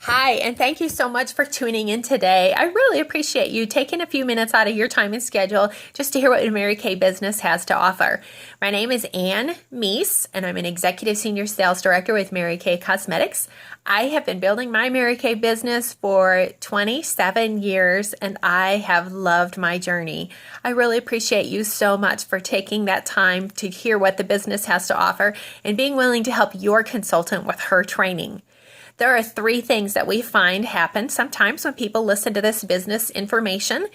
Hi, and thank you so much for tuning in today. I really appreciate you taking a few minutes out of your time and schedule just to hear what Mary Kay Business has to offer. My name is Meis, and I'm an Executive Senior Sales Director with Mary Kay Cosmetics. I have been building my Mary Kay business for 27 years, and I have loved my journey. I really appreciate you so much for taking that time to hear what the business has to offer and being willing to help your consultant with her training. There are three things that we find happen sometimes when people listen to this business information.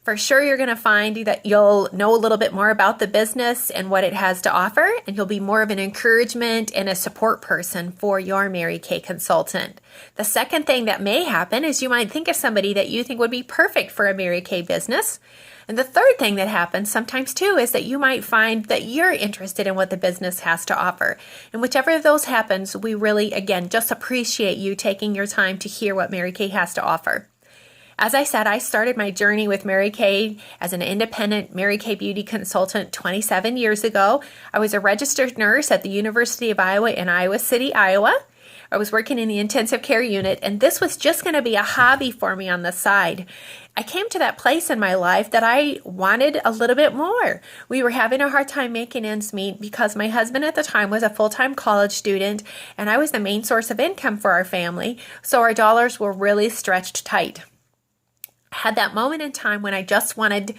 For sure, you're going to find that you'll know a little bit more about the business and what it has to offer, and you'll be more of an encouragement and a support person for your Mary Kay consultant. The second thing that may happen is you might think of somebody that you think would be perfect for a Mary Kay business. And the third thing that happens sometimes too is that you might find that you're interested in what the business has to offer. And whichever of those happens, we really, again, just appreciate you taking your time to hear what Mary Kay has to offer. As I said, I started my journey with Mary Kay as an independent Mary Kay beauty consultant 27 years ago. I was a registered nurse at the University of Iowa in Iowa City, Iowa. I was working in the intensive care unit, and this was just going to be a hobby for me on the side. I came to that place in my life that I wanted a little bit more. We were having a hard time making ends meet because my husband at the time was a full-time college student, and I was the main source of income for our family, so our dollars were really stretched tight. I had that moment in time when I just wanted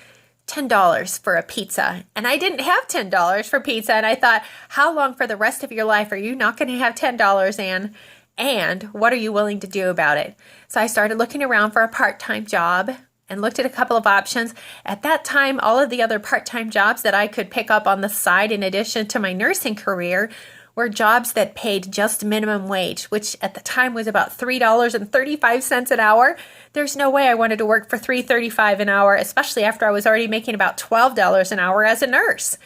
$10 for a pizza, and I didn't have $10 for pizza, and I thought, how long for the rest of your life are you not going to have $10, Anne? And what are you willing to do about it? So I started looking around for a part-time job and looked at a couple of options. At that time, all of the other part-time jobs that I could pick up on the side in addition to my nursing career were jobs that paid just minimum wage, which at the time was about $3.35 an hour. There's no way I wanted to work for $3.35 an hour, especially after I was already making about $12 an hour as a nurse.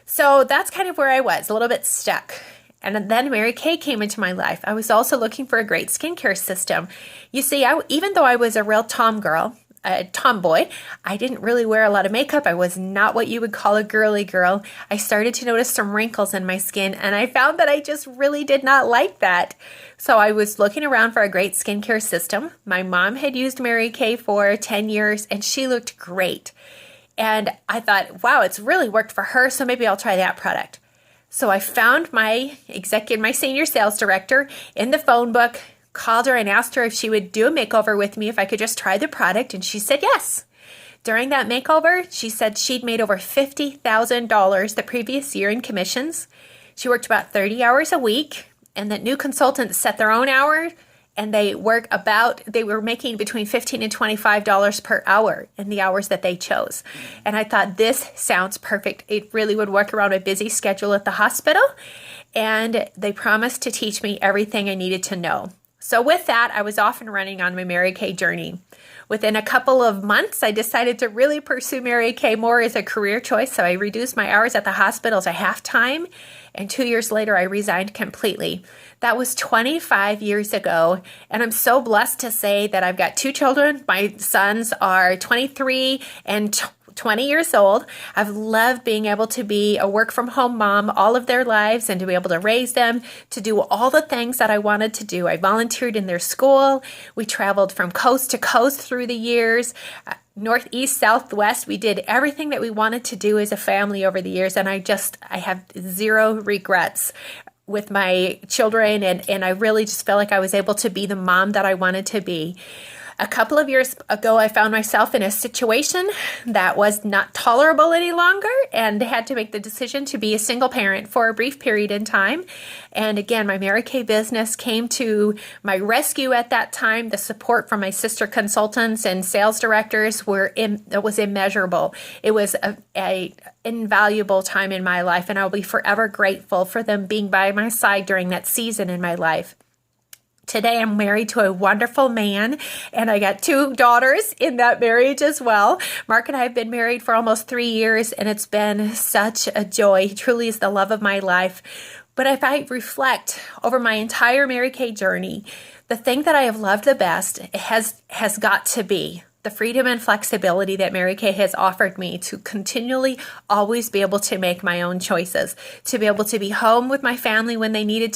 So that's kind of where I was, a little bit stuck. And then Mary Kay came into my life. I was also looking for a great skincare system. You see, even though I was a real tomboy, I didn't really wear a lot of makeup. I was not what you would call a girly girl. I started to notice some wrinkles in my skin, and I found that I just really did not like that. So I was looking around for a great skincare system. My mom had used Mary Kay for 10 years, and she looked great. And I thought, wow, it's really worked for her, so maybe I'll try that product. So I found my senior sales director in the phone book, called her and asked her if she would do a makeover with me, if I could just try the product, and she said yes. During that makeover, she said she'd made over $50,000 the previous year in commissions. She worked about 30 hours a week, and that new consultants set their own hour, and they were making between $15 and $25 per hour in the hours that they chose. And I thought, this sounds perfect. It really would work around a busy schedule at the hospital, and they promised to teach me everything I needed to know. So with that, I was off and running on my Mary Kay journey. Within a couple of months, I decided to really pursue Mary Kay more as a career choice, so I reduced my hours at the hospital to half-time, and 2 years later, I resigned completely. That was 25 years ago, and I'm so blessed to say that I've got two children. My sons are 23 and 20 years old. I've loved being able to be a work-from-home mom all of their lives and to be able to raise them, to do all the things that I wanted to do. I volunteered in their school. We traveled from coast to coast through the years, northeast, southwest. We did everything that we wanted to do as a family over the years, and I have zero regrets with my children, and I really just felt like I was able to be the mom that I wanted to be. A couple of years ago, I found myself in a situation that was not tolerable any longer and had to make the decision to be a single parent for a brief period in time. And again, my Mary Kay business came to my rescue at that time. The support from my sister consultants and sales directors was immeasurable. It was a invaluable time in my life, and I'll be forever grateful for them being by my side during that season in my life. Today, I'm married to a wonderful man, and I got two daughters in that marriage as well. Mark and I have been married for almost 3 years, and it's been such a joy. He truly is the love of my life. But if I reflect over my entire Mary Kay journey, the thing that I have loved the best has got to be the freedom and flexibility that Mary Kay has offered me to continually always be able to make my own choices, to be able to be home with my family when they needed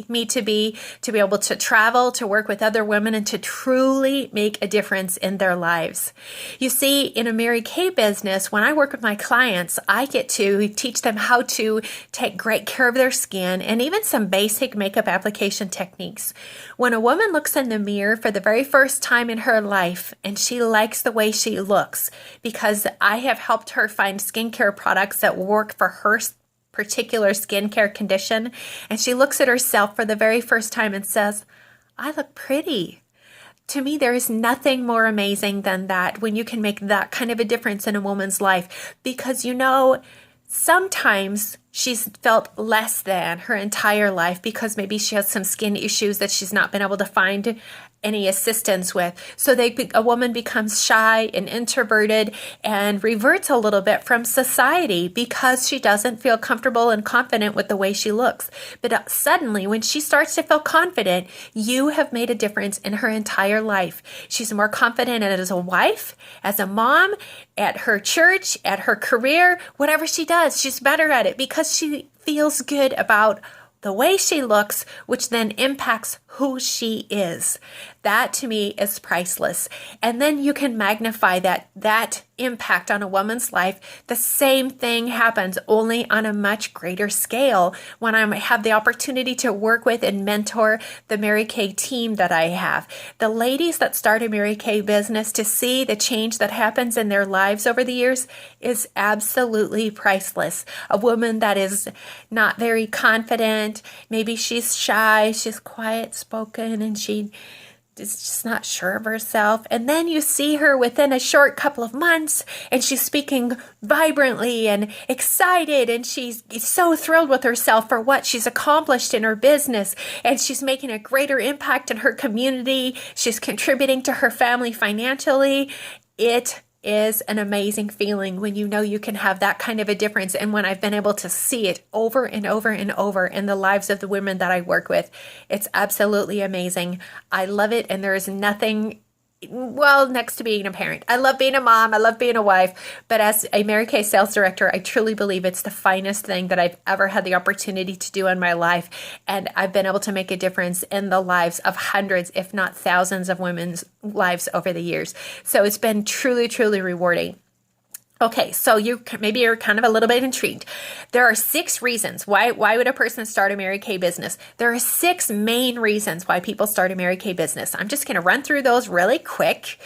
me to be able to travel, to work with other women, and to truly make a difference in their lives. You see, in a Mary Kay business, when I work with my clients, I get to teach them how to take great care of their skin and even some basic makeup application techniques. When a woman looks in the mirror for the very first time in her life and she likes the way she looks because I have helped her find skincare products that work for her particular skincare condition, and she looks at herself for the very first time and says, I look pretty. To me, there is nothing more amazing than that when you can make that kind of a difference in a woman's life, because sometimes she's felt less than her entire life because maybe she has some skin issues that she's not been able to find any assistance with. So a woman becomes shy and introverted and reverts a little bit from society because she doesn't feel comfortable and confident with the way she looks. But suddenly, when she starts to feel confident, you have made a difference in her entire life. She's more confident as a wife, as a mom, at her church, at her career, whatever she does, she's better at it because she feels good about the way she looks, which then impacts who she is. That to me is priceless. And then you can magnify that impact on a woman's life. The same thing happens, only on a much greater scale, when I have the opportunity to work with and mentor the Mary Kay team that I have. The ladies that start a Mary Kay business, to see the change that happens in their lives over the years is absolutely priceless. A woman that is not very confident, maybe she's shy, she's quiet spoken, and she is just not sure of herself. And then you see her within a short couple of months and she's speaking vibrantly and excited, and she's so thrilled with herself for what she's accomplished in her business, and she's making a greater impact in her community. She's contributing to her family financially. It is an amazing feeling when you know you can have that kind of a difference. And when I've been able to see it over and over and over in the lives of the women that I work with, it's absolutely amazing. I love it. And there is nothing, next to being a parent. I love being a mom. I love being a wife. But as a Mary Kay sales director, I truly believe it's the finest thing that I've ever had the opportunity to do in my life. And I've been able to make a difference in the lives of hundreds, if not thousands of women's lives over the years. So it's been truly, truly rewarding. Okay, so maybe you're kind of a little bit intrigued. There are 6 reasons. Why would a person start a Mary Kay business? There are 6 main reasons why people start a Mary Kay business. I'm just going to run through those really quick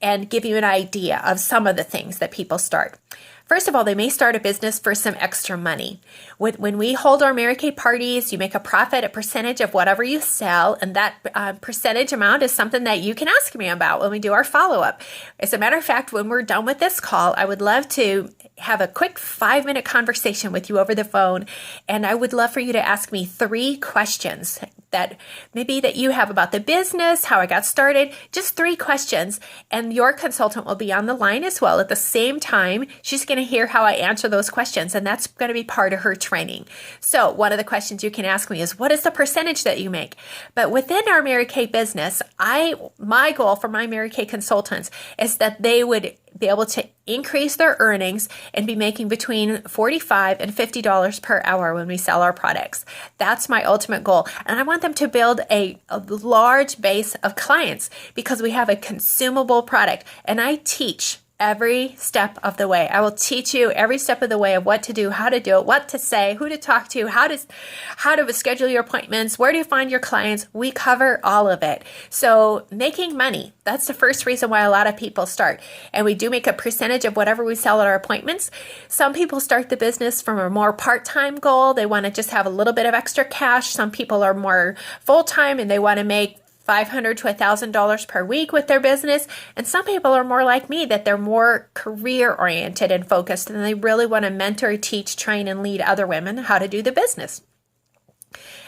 and give you an idea of some of the things that people start. First of all, they may start a business for some extra money. When we hold our Mary Kay parties, you make a profit, a percentage of whatever you sell, and that percentage amount is something that you can ask me about when we do our follow-up. As a matter of fact, when we're done with this call, I would love to have a quick 5-minute conversation with you over the phone, and I would love for you to ask me 3 questions that you have about the business, how I got started, just 3 questions, and your consultant will be on the line as well. At the same time, she's going to hear how I answer those questions, and that's going to be part of her training. So one of the questions you can ask me is, what is the percentage that you make? But within our Mary Kay business, my goal for my Mary Kay consultants is that they would be able to increase their earnings and be making between $45 and $50 per hour when we sell our products. That's my ultimate goal. And I want them to build a large base of clients because we have a consumable product, and I teach every step of the way. I will teach you every step of the way of what to do, how to do it, what to say, who to talk to, how to schedule your appointments, where to find your clients. We cover all of it. So making money, that's the first reason why a lot of people start. And we do make a percentage of whatever we sell at our appointments. Some people start the business from a more part-time goal. They want to just have a little bit of extra cash. Some people are more full-time and they want to make $500 to $1,000 per week with their business. And some people are more like me, that they're more career oriented and focused, and they really want to mentor, teach, train, and lead other women how to do the business.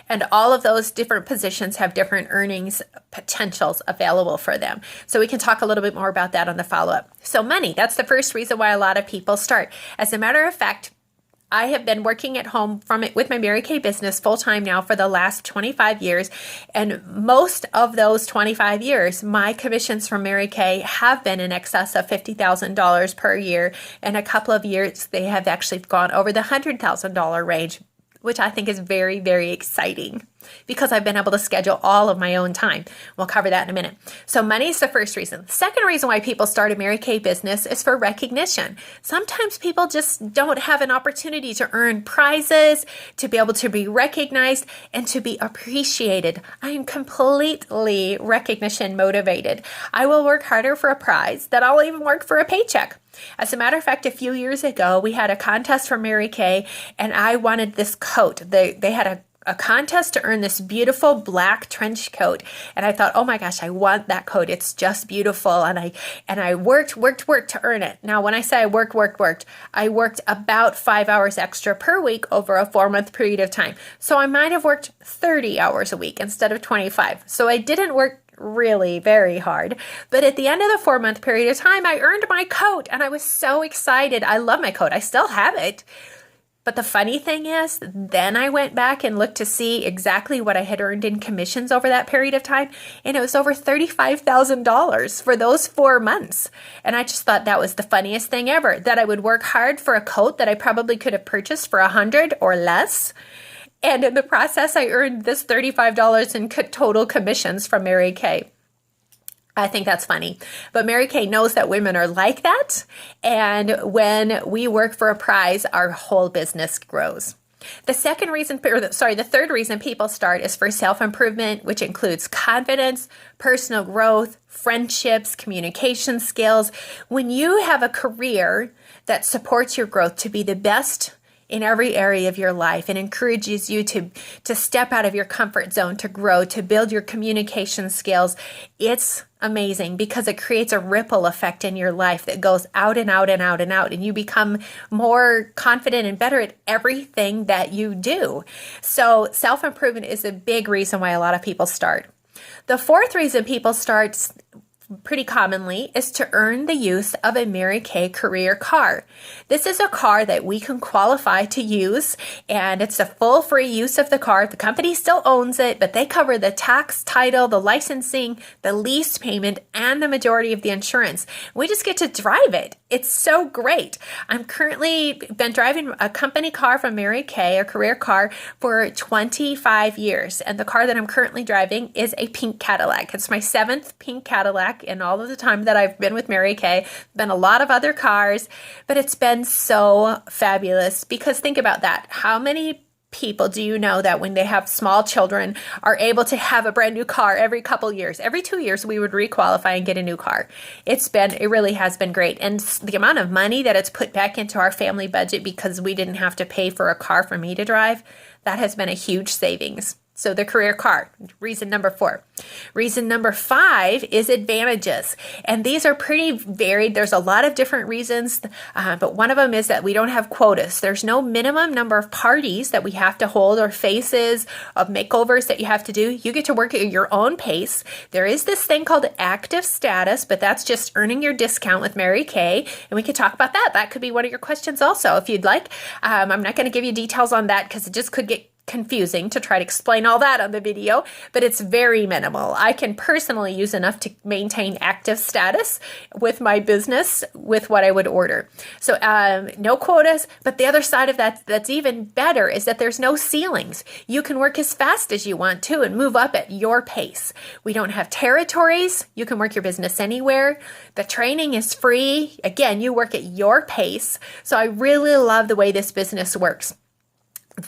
And all of those different positions have different earnings potentials available for them. So we can talk a little bit more about that on the follow-up. So money, that's the first reason why a lot of people start. As a matter of fact, I have been working at home with my Mary Kay business full-time now for the last 25 years. And most of those 25 years, my commissions from Mary Kay have been in excess of $50,000 per year. And a couple of years, they have actually gone over the $100,000 range, which I think is very, very exciting because I've been able to schedule all of my own time. We'll cover that in a minute. So money is the first reason. The second reason why people start a Mary Kay business is for recognition. Sometimes people just don't have an opportunity to earn prizes, to be able to be recognized, and to be appreciated. I am completely recognition motivated. I will work harder for a prize than I'll even work for a paycheck. As a matter of fact, a few years ago, we had a contest for Mary Kay, and I wanted this coat. They had a contest to earn this beautiful black trench coat. And I thought, oh my gosh, I want that coat. It's just beautiful. And I worked to earn it. Now, when I say I worked, I worked about 5 hours extra per week over a 4-month period of time. So I might have worked 30 hours a week instead of 25. So I didn't work really very hard. But at the end of the 4-month period of time, I earned my coat and I was so excited. I love my coat. I still have it. But the funny thing is, then I went back and looked to see exactly what I had earned in commissions over that period of time, and it was over $35,000 for those 4 months. And I just thought that was the funniest thing ever, that I would work hard for a coat that I probably could have purchased for $100 or less. And in the process, I earned this $35 in total commissions from Mary Kay. I think that's funny. But Mary Kay knows that women are like that. And when we work for a prize, our whole business grows. The third reason people start is for self-improvement, which includes confidence, personal growth, friendships, communication skills. When you have a career that supports your growth to be the best in every area of your life and encourages you to step out of your comfort zone, to grow, to build your communication skills, it's amazing because it creates a ripple effect in your life that goes out and out and out and out, and you become more confident and better at everything that you do. So self-improvement is a big reason why a lot of people start. The fourth reason people start pretty commonly is to earn the use of a Mary Kay career car. This is a car that we can qualify to use, and it's a full free use of the car. The company still owns it, but they cover the tax, title, the licensing, the lease payment, and the majority of the insurance. We just get to drive it. It's so great. I'm currently been driving a company car from Mary Kay, a career car, for 25 years, and the car that I'm currently driving is a pink Cadillac. It's my 7th pink Cadillac in all of the time that I've been with Mary Kay. Been a lot of other cars, but it's been so fabulous because think about that. How many people do you know that when they have small children are able to have a brand new car every couple years? Every 2 years we would requalify and get a new car. It really has been great. And the amount of money that it's put back into our family budget because we didn't have to pay for a car for me to drive, that has been a huge savings. So the career car, reason number 4. Reason number 5 is advantages. And these are pretty varied. There's a lot of different reasons, but one of them is that we don't have quotas. There's no minimum number of parties that we have to hold or faces of makeovers that you have to do. You get to work at your own pace. There is this thing called active status, but that's just earning your discount with Mary Kay. And we could talk about that. That could be one of your questions also, if you'd like. I'm not going to give you details on that because it just could get confusing to try to explain all that on the video, but it's very minimal. I can personally use enough to maintain active status with my business with what I would order. So no quotas, but the other side of that that's even better is that there's no ceilings. You can work as fast as you want to and move up at your pace. We don't have territories. You can work your business anywhere. The training is free. Again, you work at your pace. So I really love the way this business works.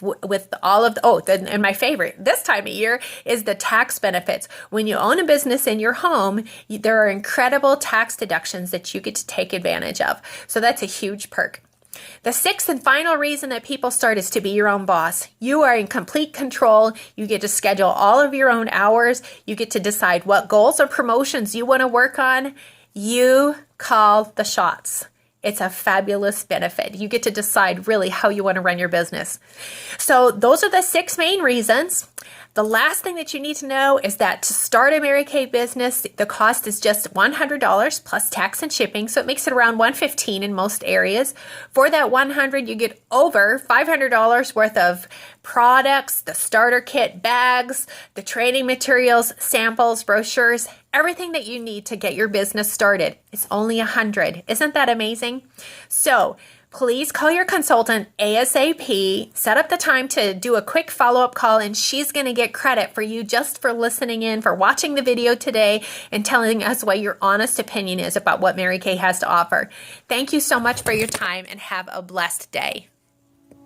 With all of and my favorite this time of year is the tax benefits. When you own a business in your home, there are incredible tax deductions that you get to take advantage of. So that's a huge perk. The 6th and final reason that people start is to be your own boss. You are in complete control. You get to schedule all of your own hours. You get to decide what goals or promotions you want to work on. You call the shots. It's a fabulous benefit. You get to decide really how you want to run your business. So those are the 6 main reasons. The last thing that you need to know is that to start a Mary Kay business, the cost is just $100 plus tax and shipping, so it makes it around $115 in most areas. For that $100, you get over $500 worth of products, the starter kit, bags, the training materials, samples, brochures, everything that you need to get your business started. It's only $100. Isn't that amazing? So please call your consultant ASAP, set up the time to do a quick follow-up call, and she's going to get credit for you just for listening in, for watching the video today, and telling us what your honest opinion is about what Mary Kay has to offer. Thank you so much for your time, and have a blessed day.